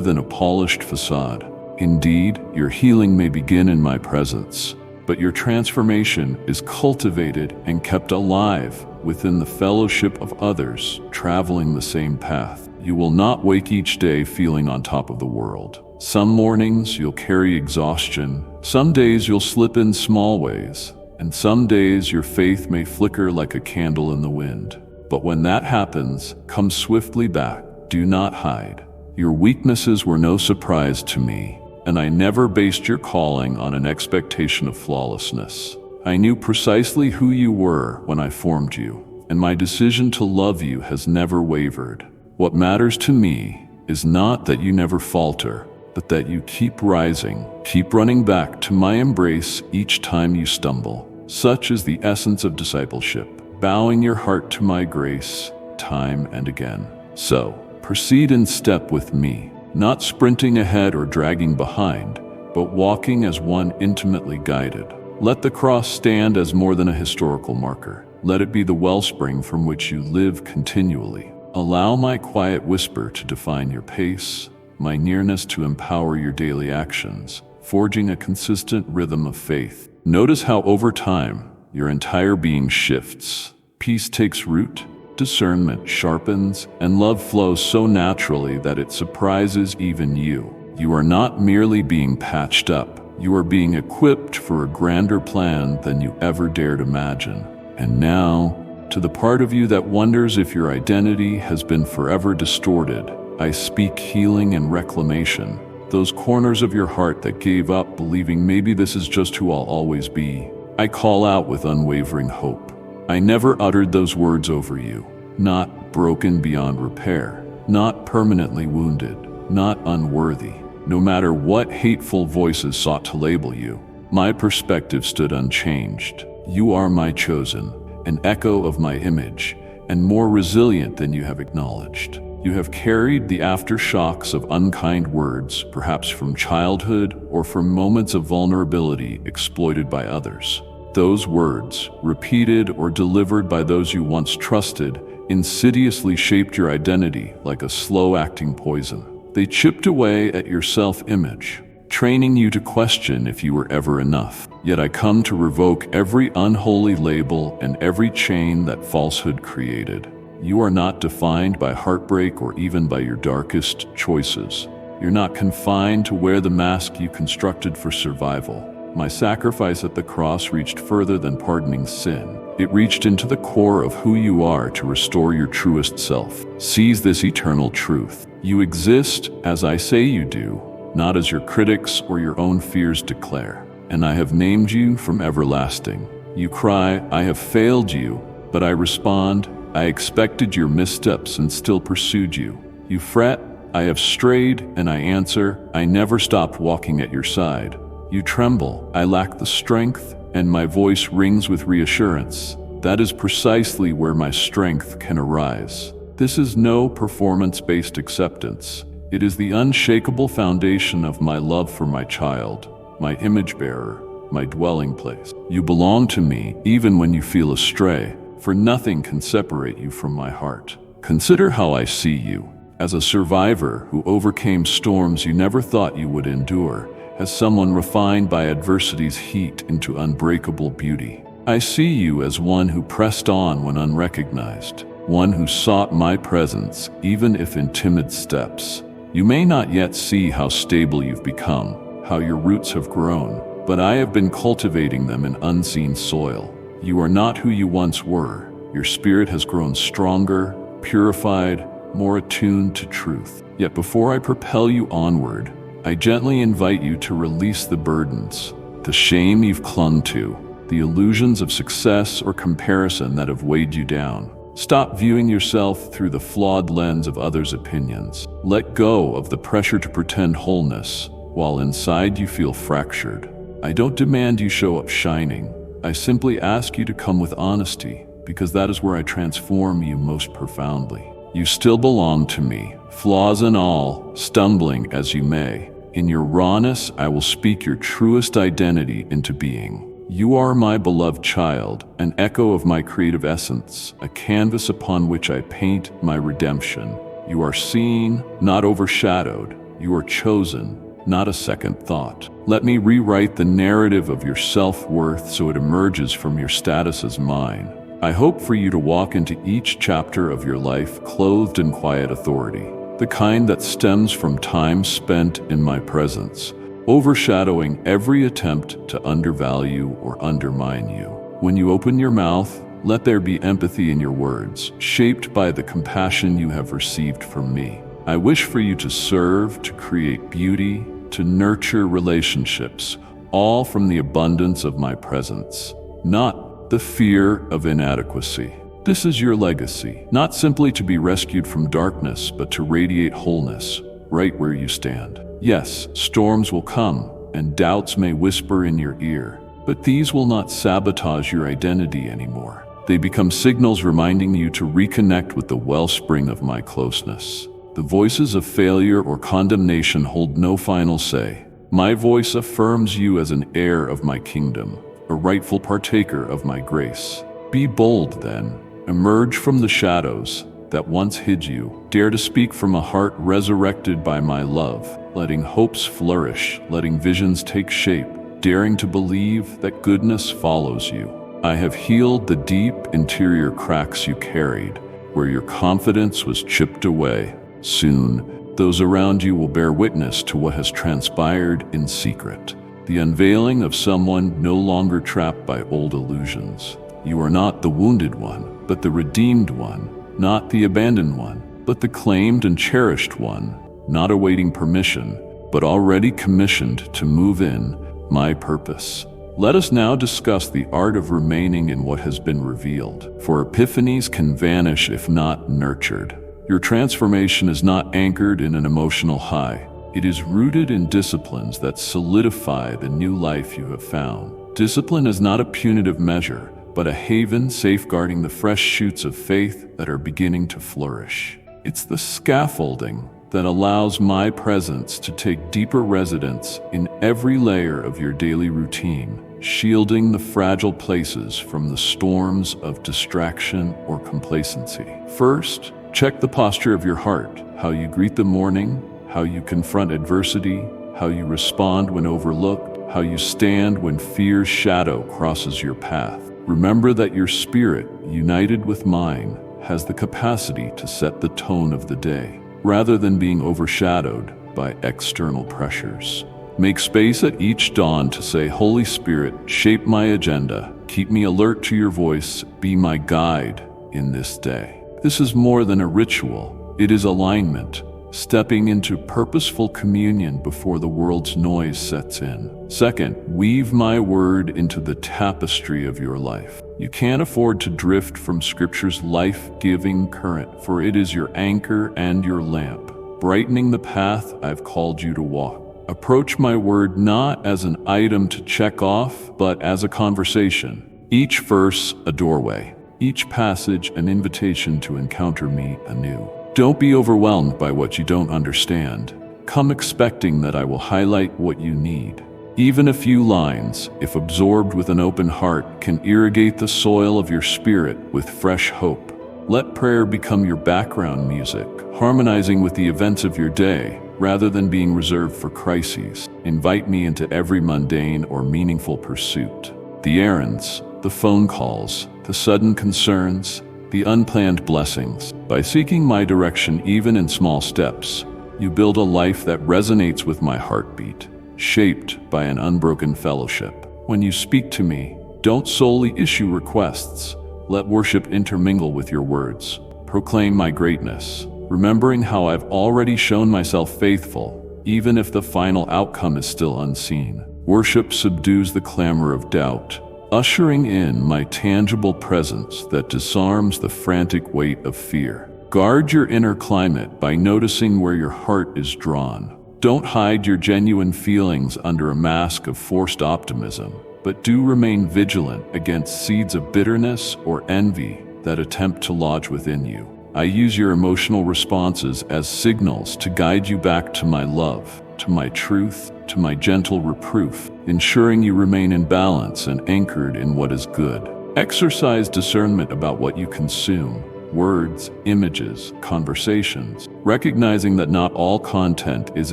than a polished facade. Indeed, your healing may begin in my presence, but your transformation is cultivated and kept alive within the fellowship of others traveling the same path. You will not wake each day feeling on top of the world. Some mornings you'll carry exhaustion, some days you'll slip in small ways, and some days your faith may flicker like a candle in the wind. But when that happens, come swiftly back. Do not hide. Your weaknesses were no surprise to me, and I never based your calling on an expectation of flawlessness. I knew precisely who you were when I formed you, and my decision to love you has never wavered. What matters to me is not that you never falter, but that you keep rising, keep running back to my embrace each time you stumble. Such is the essence of discipleship, bowing your heart to my grace, time and again. So, proceed in step with me, not sprinting ahead or dragging behind, but walking as one intimately guided. Let the cross stand as more than a historical marker. Let it be the wellspring from which you live continually. Allow my quiet whisper to define your pace, my nearness to empower your daily actions, forging a consistent rhythm of faith. Notice how over time, your entire being shifts. Peace takes root, discernment sharpens, and love flows so naturally that it surprises even you. You are not merely being patched up, you are being equipped for a grander plan than you ever dared imagine. And now, to the part of you that wonders if your identity has been forever distorted, I speak healing and reclamation. Those corners of your heart that gave up believing maybe this is just who I'll always be, I call out with unwavering hope. I never uttered those words over you. Not broken beyond repair, not permanently wounded, not unworthy. No matter what hateful voices sought to label you, my perspective stood unchanged. You are my chosen, an echo of my image, and more resilient than you have acknowledged. You have carried the aftershocks of unkind words, perhaps from childhood or from moments of vulnerability exploited by others. Those words, repeated or delivered by those you once trusted, insidiously shaped your identity like a slow-acting poison. They chipped away at your self-image, training you to question if you were ever enough. Yet I come to revoke every unholy label and every chain that falsehood created. You are not defined by heartbreak or even by your darkest choices. You're not confined to wear the mask you constructed for survival. My sacrifice at the cross reached further than pardoning sin. It reached into the core of who you are to restore your truest self. Seize this eternal truth. You exist as I say you do, not as your critics or your own fears declare. And I have named you from everlasting. You cry, I have failed you, but I respond, I expected your missteps and still pursued you. You fret, I have strayed, and I answer, I never stopped walking at your side. You tremble, I lack the strength, and my voice rings with reassurance. That is precisely where my strength can arise. This is no performance-based acceptance. It is the unshakable foundation of my love for my child, my image bearer, my dwelling place. You belong to me even when you feel astray, for nothing can separate you from my heart. Consider how I see you, as a survivor who overcame storms you never thought you would endure, as someone refined by adversity's heat into unbreakable beauty. I see you as one who pressed on when unrecognized, one who sought my presence even if in timid steps. You may not yet see how stable you've become, how your roots have grown, but I have been cultivating them in unseen soil. You are not who you once were. Your spirit has grown stronger, purified, more attuned to truth. Yet before I propel you onward, I gently invite you to release the burdens, the shame you've clung to, the illusions of success or comparison that have weighed you down. Stop viewing yourself through the flawed lens of others' opinions. Let go of the pressure to pretend wholeness, while inside you feel fractured. I don't demand you show up shining. I simply ask you to come with honesty, because that is where I transform you most profoundly. You still belong to me, flaws and all, stumbling as you may. In your rawness, I will speak your truest identity into being. You are my beloved child, an echo of my creative essence, a canvas upon which I paint my redemption. You are seen, not overshadowed. You are chosen, not a second thought. Let me rewrite the narrative of your self-worth so it emerges from your status as mine. I hope for you to walk into each chapter of your life clothed in quiet authority, the kind that stems from time spent in my presence, overshadowing every attempt to undervalue or undermine you. When you open your mouth, let there be empathy in your words, shaped by the compassion you have received from me. I wish for you to serve, to create beauty, to nurture relationships, all from the abundance of my presence, not the fear of inadequacy. This is your legacy, not simply to be rescued from darkness, but to radiate wholeness, right where you stand. Yes, storms will come, and doubts may whisper in your ear, but these will not sabotage your identity anymore. They become signals reminding you to reconnect with the wellspring of my closeness. The voices of failure or condemnation hold no final say. My voice affirms you as an heir of my kingdom, a rightful partaker of my grace. Be bold, then. Emerge from the shadows that once hid you. Dare to speak from a heart resurrected by my love, letting hopes flourish, letting visions take shape, daring to believe that goodness follows you. I have healed the deep interior cracks you carried, where your confidence was chipped away. Soon, those around you will bear witness to what has transpired in secret, the unveiling of someone no longer trapped by old illusions. You are not the wounded one, but the redeemed one, not the abandoned one, but the claimed and cherished one, not awaiting permission, but already commissioned to move in my purpose. Let us now discuss the art of remaining in what has been revealed, for epiphanies can vanish if not nurtured. Your transformation is not anchored in an emotional high. It is rooted in disciplines that solidify the new life you have found. Discipline is not a punitive measure, but a haven safeguarding the fresh shoots of faith that are beginning to flourish. It's the scaffolding that allows my presence to take deeper residence in every layer of your daily routine, shielding the fragile places from the storms of distraction or complacency. First, check the posture of your heart, how you greet the morning, how you confront adversity, how you respond when overlooked, how you stand when fear's shadow crosses your path. Remember that your spirit, united with mine, has the capacity to set the tone of the day, rather than being overshadowed by external pressures. Make space at each dawn to say, Holy Spirit, shape my agenda, keep me alert to your voice, be my guide in this day. This is more than a ritual, it is alignment, stepping into purposeful communion before the world's noise sets in. Second, weave my word into the tapestry of your life. You can't afford to drift from Scripture's life-giving current, for it is your anchor and your lamp, brightening the path I've called you to walk. Approach my word not as an item to check off, but as a conversation. Each verse a doorway, each passage an invitation to encounter me anew. Don't be overwhelmed by what you don't understand. Come expecting that I will highlight what you need. Even a few lines, if absorbed with an open heart, can irrigate the soil of your spirit with fresh hope. Let prayer become your background music, harmonizing with the events of your day, rather than being reserved for crises. Invite me into every mundane or meaningful pursuit. The errands, the phone calls, the sudden concerns, the unplanned blessings. By seeking my direction even in small steps, you build a life that resonates with my heartbeat, shaped by an unbroken fellowship. When you speak to me, don't solely issue requests. Let worship intermingle with your words. Proclaim my greatness, remembering how I've already shown myself faithful, even if the final outcome is still unseen. Worship subdues the clamor of doubt, ushering in my tangible presence that disarms the frantic weight of fear. Guard your inner climate by noticing where your heart is drawn. Don't hide your genuine feelings under a mask of forced optimism, but do remain vigilant against seeds of bitterness or envy that attempt to lodge within you. I use your emotional responses as signals to guide you back to my love, to my truth, to my gentle reproof, ensuring you remain in balance and anchored in what is good. Exercise discernment about what you consume, words, images, conversations, recognizing that not all content is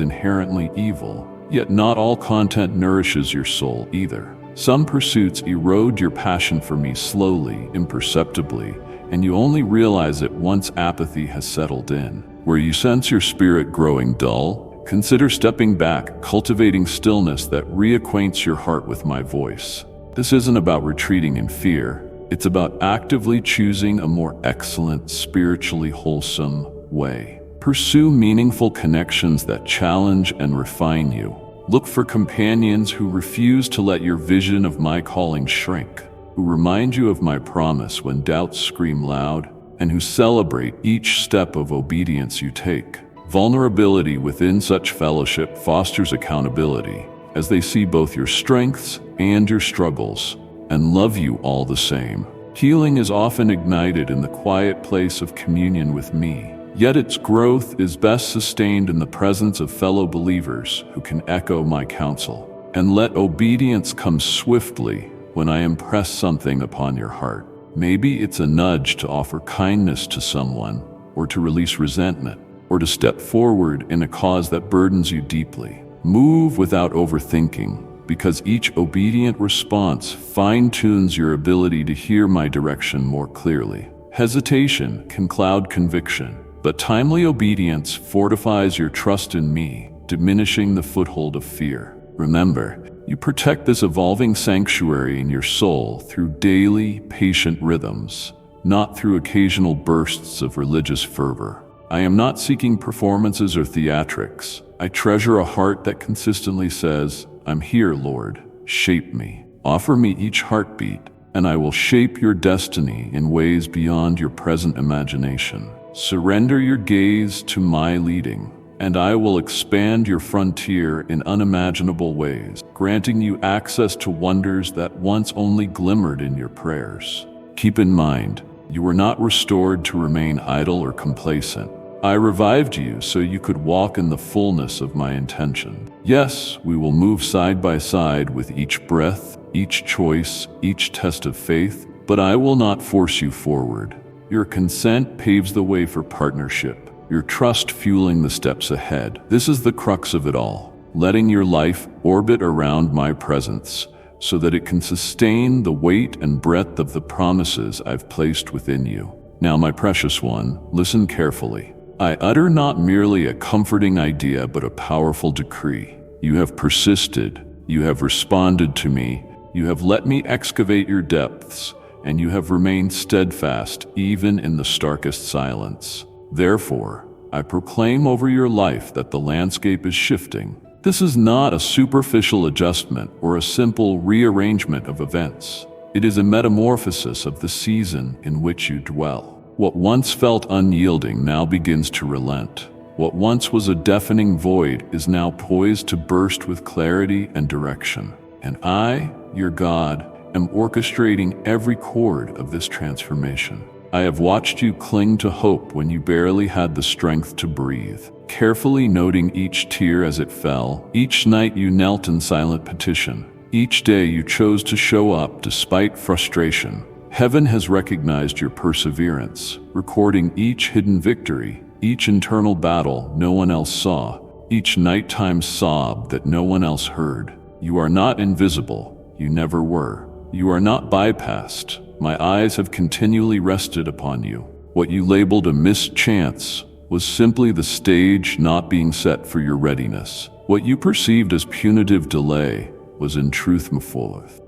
inherently evil, yet not all content nourishes your soul either. Some pursuits erode your passion for me slowly, imperceptibly, and you only realize it once apathy has settled in. Where you sense your spirit growing dull, consider stepping back, cultivating stillness that reacquaints your heart with my voice. This isn't about retreating in fear. It's about actively choosing a more excellent, spiritually wholesome way. Pursue meaningful connections that challenge and refine you. Look for companions who refuse to let your vision of my calling shrink, who remind you of my promise when doubts scream loud, and who celebrate each step of obedience you take. Vulnerability within such fellowship fosters accountability, as they see both your strengths and your struggles, and love you all the same. Healing is often ignited in the quiet place of communion with me, yet its growth is best sustained in the presence of fellow believers who can echo my counsel. And let obedience come swiftly when I impress something upon your heart. Maybe it's a nudge to offer kindness to someone, or to release resentment, or to step forward in a cause that burdens you deeply. Move without overthinking, because each obedient response fine-tunes your ability to hear my direction more clearly. Hesitation can cloud conviction, but timely obedience fortifies your trust in me, diminishing the foothold of fear. Remember, you protect this evolving sanctuary in your soul through daily, patient rhythms, not through occasional bursts of religious fervor. I am not seeking performances or theatrics. I treasure a heart that consistently says, "I'm here, Lord. Shape me. Offer me each heartbeat, and I will shape your destiny in ways beyond your present imagination. Surrender your gaze to my leading, and I will expand your frontier in unimaginable ways, granting you access to wonders that once only glimmered in your prayers." Keep in mind, you were not restored to remain idle or complacent. I revived you so you could walk in the fullness of my intention. Yes, we will move side by side with each breath, each choice, each test of faith, but I will not force you forward. Your consent paves the way for partnership, your trust fueling the steps ahead. This is the crux of it all, letting your life orbit around my presence so that it can sustain the weight and breadth of the promises I've placed within you. Now, my precious one, listen carefully. I utter not merely a comforting idea, but a powerful decree. You have persisted, you have responded to me, you have let me excavate your depths, and you have remained steadfast even in the starkest silence. Therefore, I proclaim over your life that the landscape is shifting. This is not a superficial adjustment or a simple rearrangement of events. It is a metamorphosis of the season in which you dwell. What once felt unyielding now begins to relent. What once was a deafening void is now poised to burst with clarity and direction. And I, your God, am orchestrating every chord of this transformation. I have watched you cling to hope when you barely had the strength to breathe, carefully noting each tear as it fell. Each night you knelt in silent petition. Each day you chose to show up despite frustration. Heaven has recognized your perseverance, recording each hidden victory, each internal battle no one else saw, each nighttime sob that no one else heard. You are not invisible. You never were. You are not bypassed. My eyes have continually rested upon you. What you labeled a mischance was simply the stage not being set for your readiness. What you perceived as punitive delay was in truth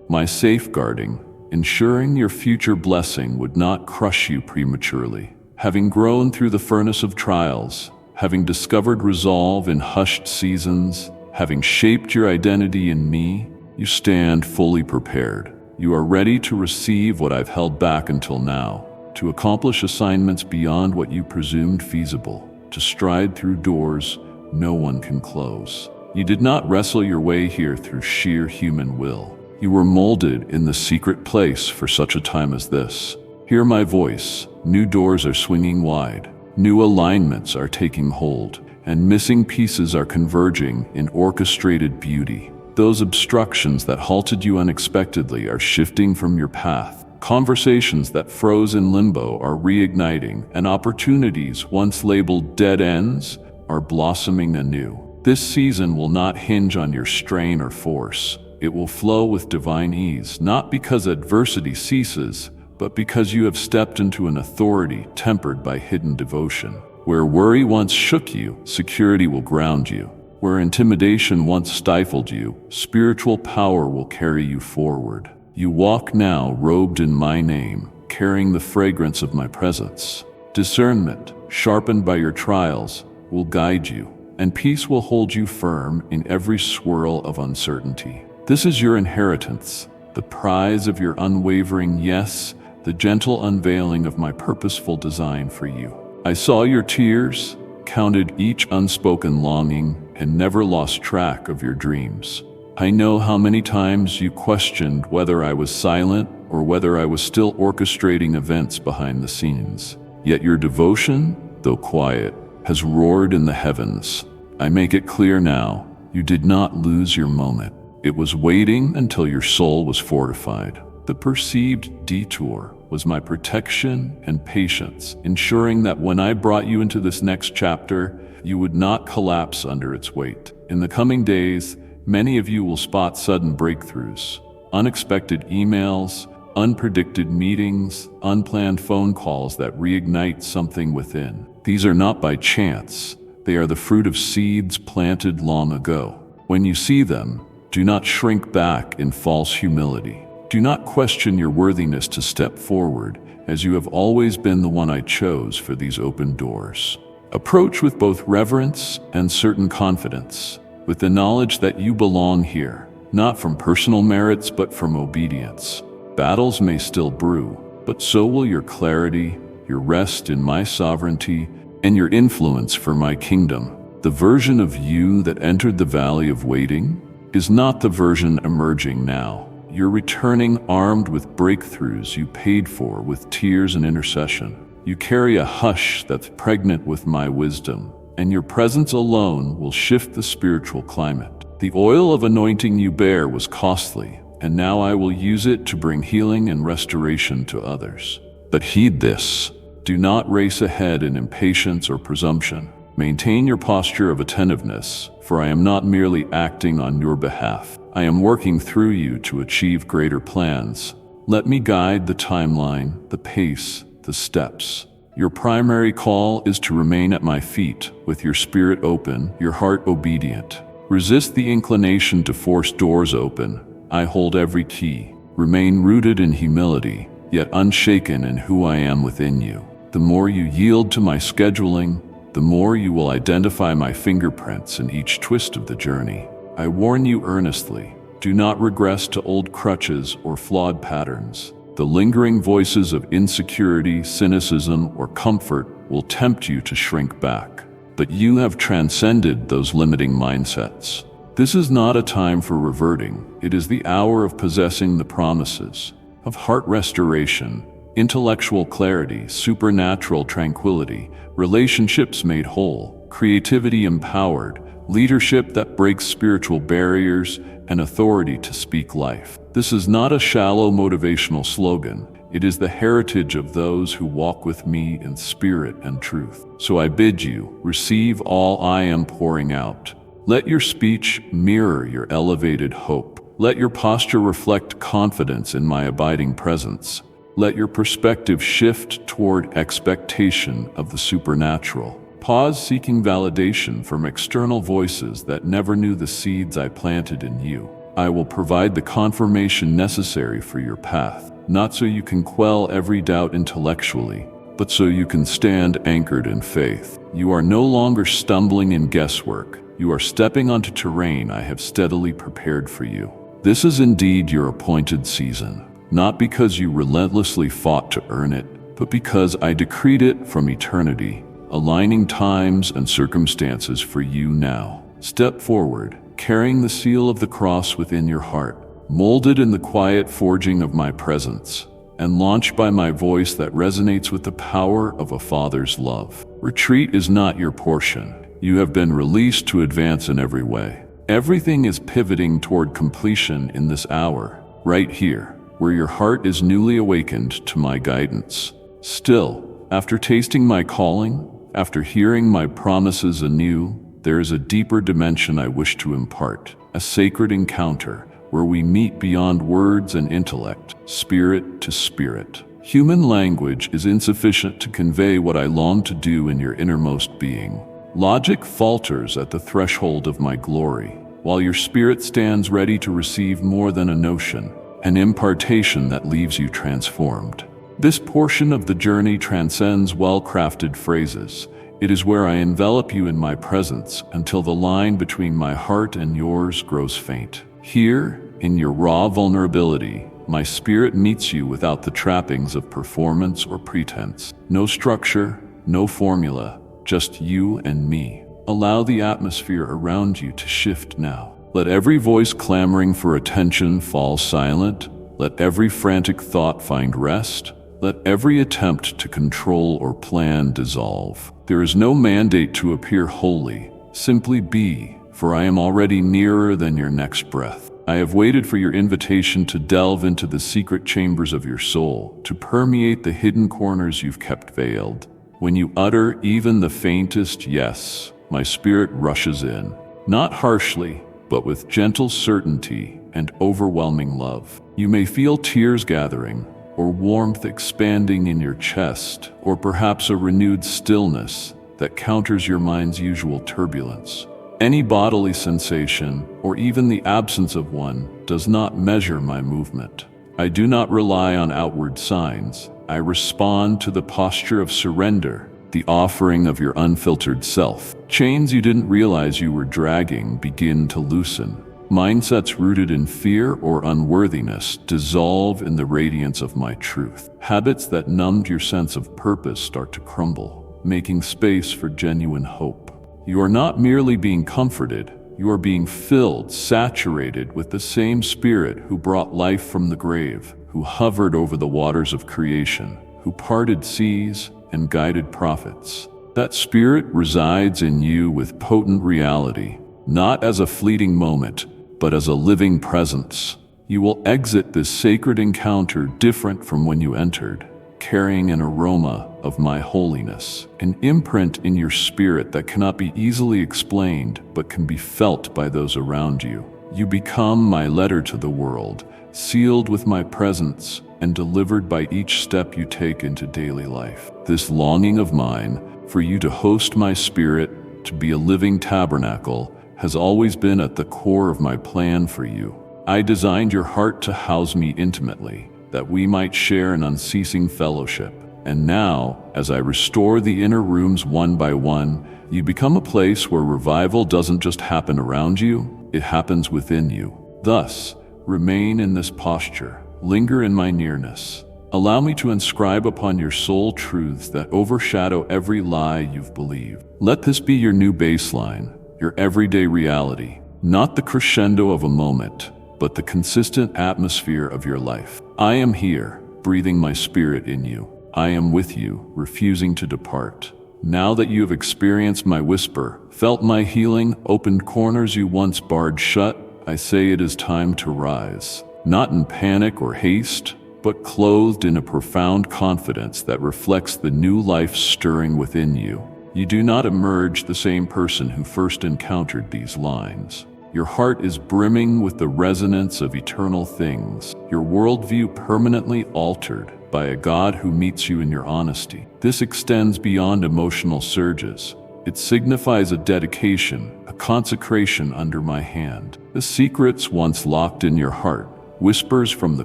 my safeguarding, ensuring your future blessing would not crush you prematurely. Having grown through the furnace of trials, having discovered resolve in hushed seasons, having shaped your identity in me, you stand fully prepared. You are ready to receive what I've held back until now, to accomplish assignments beyond what you presumed feasible, to stride through doors no one can close. You did not wrestle your way here through sheer human will. You were molded in the secret place for such a time as this. Hear my voice. New doors are swinging wide. New alignments are taking hold. and missing pieces are converging in orchestrated beauty. Those obstructions that halted you unexpectedly are shifting from your path. Conversations that froze in limbo are reigniting, and opportunities once labeled dead ends are blossoming anew. This season will not hinge on your strain or force. It will flow with divine ease, not because adversity ceases, but because you have stepped into an authority tempered by hidden devotion. Where worry once shook you, security will ground you. Where intimidation once stifled you, spiritual power will carry you forward. You walk now robed in my name, carrying the fragrance of my presence. Discernment, sharpened by your trials, will guide you, and peace will hold you firm in every swirl of uncertainty. This is your inheritance, the prize of your unwavering yes, the gentle unveiling of my purposeful design for you. I saw your tears, counted each unspoken longing, and never lost track of your dreams. I know how many times you questioned whether I was silent or whether I was still orchestrating events behind the scenes. Yet your devotion, though quiet, has roared in the heavens. I make it clear now, you did not lose your moment. It was waiting until your soul was fortified. The perceived detour was my protection and patience, ensuring that when I brought you into this next chapter, you would not collapse under its weight. In the coming days, many of you will spot sudden breakthroughs, unexpected emails, unpredicted meetings, unplanned phone calls that reignite something within. These are not by chance. They are the fruit of seeds planted long ago. When you see them, do not shrink back in false humility. Do not question your worthiness to step forward, as you have always been the one I chose for these open doors. Approach with both reverence and certain confidence, with the knowledge that you belong here, not from personal merits but from obedience. Battles may still brew, but so will your clarity, your rest in my sovereignty, and your influence for my kingdom. The version of you that entered the valley of waiting is not the version emerging now. You're returning armed with breakthroughs you paid for with tears and intercession. You carry a hush that's pregnant with my wisdom, and your presence alone will shift the spiritual climate. The oil of anointing you bear was costly, and now I will use it to bring healing and restoration to others. But heed this. Do not race ahead in impatience or presumption. Maintain your posture of attentiveness, for I am not merely acting on your behalf. I am working through you to achieve greater plans. Let me guide the timeline, the pace, the steps. Your primary call is to remain at my feet, with your spirit open, your heart obedient. Resist the inclination to force doors open. I hold every key. Remain rooted in humility, yet unshaken in who I am within you. The more you yield to my scheduling, the more you will identify my fingerprints in each twist of the journey. I warn you earnestly, do not regress to old crutches or flawed patterns. The lingering voices of insecurity, cynicism, or comfort will tempt you to shrink back. But you have transcended those limiting mindsets. This is not a time for reverting. It is the hour of possessing the promises of heart restoration, intellectual clarity, supernatural tranquility, relationships made whole, creativity empowered, leadership that breaks spiritual barriers, and authority to speak life. This is not a shallow motivational slogan. It is the heritage of those who walk with me in spirit and truth. So I bid you, receive all I am pouring out. Let your speech mirror your elevated hope. Let your posture reflect confidence in my abiding presence. Let your perspective shift toward expectation of the supernatural. Pause seeking validation from external voices that never knew the seeds I planted in you. I will provide the confirmation necessary for your path, not so you can quell every doubt intellectually, but so you can stand anchored in faith. You are no longer stumbling in guesswork. You are stepping onto terrain I have steadily prepared for you. This is indeed your appointed season, not because you relentlessly fought to earn it, but because I decreed it from eternity, aligning times and circumstances for you now. Step forward, carrying the seal of the cross within your heart, molded in the quiet forging of my presence, and launched by my voice that resonates with the power of a father's love. Retreat is not your portion. You have been released to advance in every way. Everything is pivoting toward completion in this hour, right here, where your heart is newly awakened to my guidance. Still, after tasting my calling, after hearing my promises anew, there is a deeper dimension I wish to impart, a sacred encounter where we meet beyond words and intellect, spirit to spirit. Human language is insufficient to convey what I long to do in your innermost being. Logic falters at the threshold of my glory, while your spirit stands ready to receive more than a notion, an impartation that leaves you transformed. This portion of the journey transcends well-crafted phrases. It is where I envelop you in my presence until the line between my heart and yours grows faint. Here, in your raw vulnerability, my spirit meets you without the trappings of performance or pretense. No structure, no formula, just you and me. Allow the atmosphere around you to shift now. Let every voice clamoring for attention fall silent. Let every frantic thought find rest. Let every attempt to control or plan dissolve. There is no mandate to appear holy. Simply be, for I am already nearer than your next breath. I have waited for your invitation to delve into the secret chambers of your soul, to permeate the hidden corners you've kept veiled. When you utter even the faintest yes, my spirit rushes in, not harshly, but with gentle certainty and overwhelming love. You may feel tears gathering, or warmth expanding in your chest, or perhaps a renewed stillness that counters your mind's usual turbulence. Any bodily sensation, or even the absence of one, does not measure my movement. I do not rely on outward signs. I respond to the posture of surrender, the offering of your unfiltered self. Chains you didn't realize you were dragging begin to loosen. Mindsets rooted in fear or unworthiness dissolve in the radiance of my truth. Habits that numbed your sense of purpose start to crumble, making space for genuine hope. You are not merely being comforted, you are being filled, saturated with the same spirit who brought life from the grave, who hovered over the waters of creation, who parted seas and guided prophets. That spirit resides in you with potent reality, not as a fleeting moment, but as a living presence. You will exit this sacred encounter different from when you entered, carrying an aroma of my holiness, an imprint in your spirit that cannot be easily explained but can be felt by those around you. You become my letter to the world, sealed with my presence and delivered by each step you take into daily life. This longing of mine for you to host my spirit, to be a living tabernacle, has always been at the core of my plan for you. I designed your heart to house me intimately, that we might share an unceasing fellowship. And now, as I restore the inner rooms one by one, you become a place where revival doesn't just happen around you, it happens within you. Thus, remain in this posture, linger in my nearness. Allow me to inscribe upon your soul truths that overshadow every lie you've believed. Let this be your new baseline, your everyday reality, not the crescendo of a moment, but the consistent atmosphere of your life. I am here, breathing my spirit in you. I am with you, refusing to depart. Now that you have experienced my whisper, felt my healing, opened corners you once barred shut, I say it is time to rise. Not in panic or haste, but clothed in a profound confidence that reflects the new life stirring within you. You do not emerge the same person who first encountered these lines. Your heart is brimming with the resonance of eternal things, your worldview permanently altered by a God who meets you in your honesty. This extends beyond emotional surges. It signifies a dedication, a consecration under my hand. The secrets once locked in your heart, whispers from the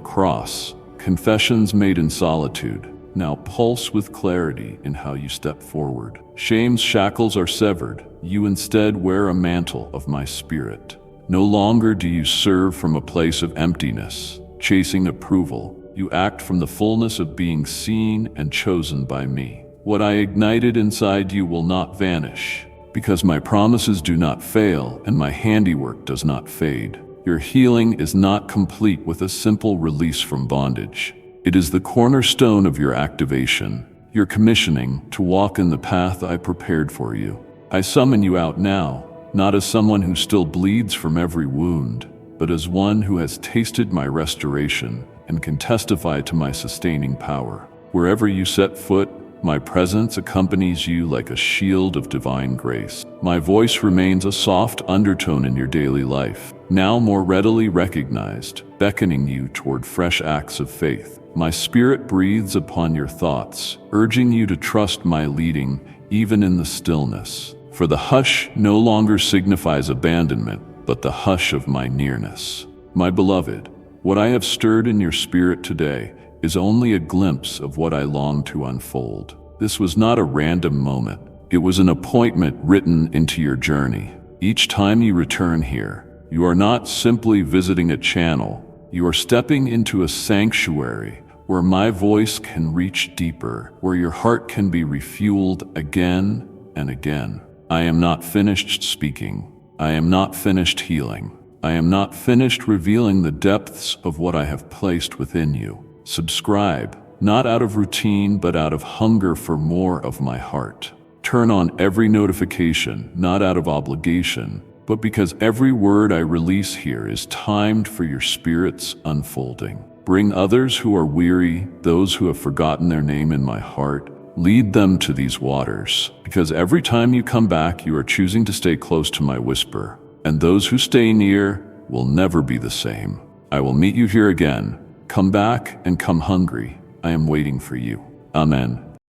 cross, confessions made in solitude, now pulse with clarity in how you step forward. Shame's shackles are severed. You instead wear a mantle of my spirit. No longer do you serve from a place of emptiness, chasing approval. You act from the fullness of being seen and chosen by me. What I ignited inside you will not vanish, because my promises do not fail and my handiwork does not fade. Your healing is not complete with a simple release from bondage. It is the cornerstone of your activation, your commissioning to walk in the path I prepared for you. I summon you out now, not as someone who still bleeds from every wound, but as one who has tasted my restoration and can testify to my sustaining power. Wherever you set foot, my presence accompanies you like a shield of divine grace. My voice remains a soft undertone in your daily life, now more readily recognized, beckoning you toward fresh acts of faith. My spirit breathes upon your thoughts, urging you to trust my leading even in the stillness. For the hush no longer signifies abandonment, but the hush of my nearness. My beloved, what I have stirred in your spirit today is only a glimpse of what I long to unfold. This was not a random moment. It was an appointment written into your journey. Each time you return here, you are not simply visiting a channel. You are stepping into a sanctuary where my voice can reach deeper, where your heart can be refueled again and again. I am not finished speaking. I am not finished healing. I am not finished revealing the depths of what I have placed within you. Subscribe, not out of routine, but out of hunger for more of my heart. Turn on every notification, not out of obligation, but because every word I release here is timed for your spirit's unfolding. Bring others who are weary, those who have forgotten their name in my heart. Lead them to these waters, because every time you come back, you are choosing to stay close to my whisper, and those who stay near will never be the same. I will meet you here again. Come back and come hungry. I am waiting for you. Amen.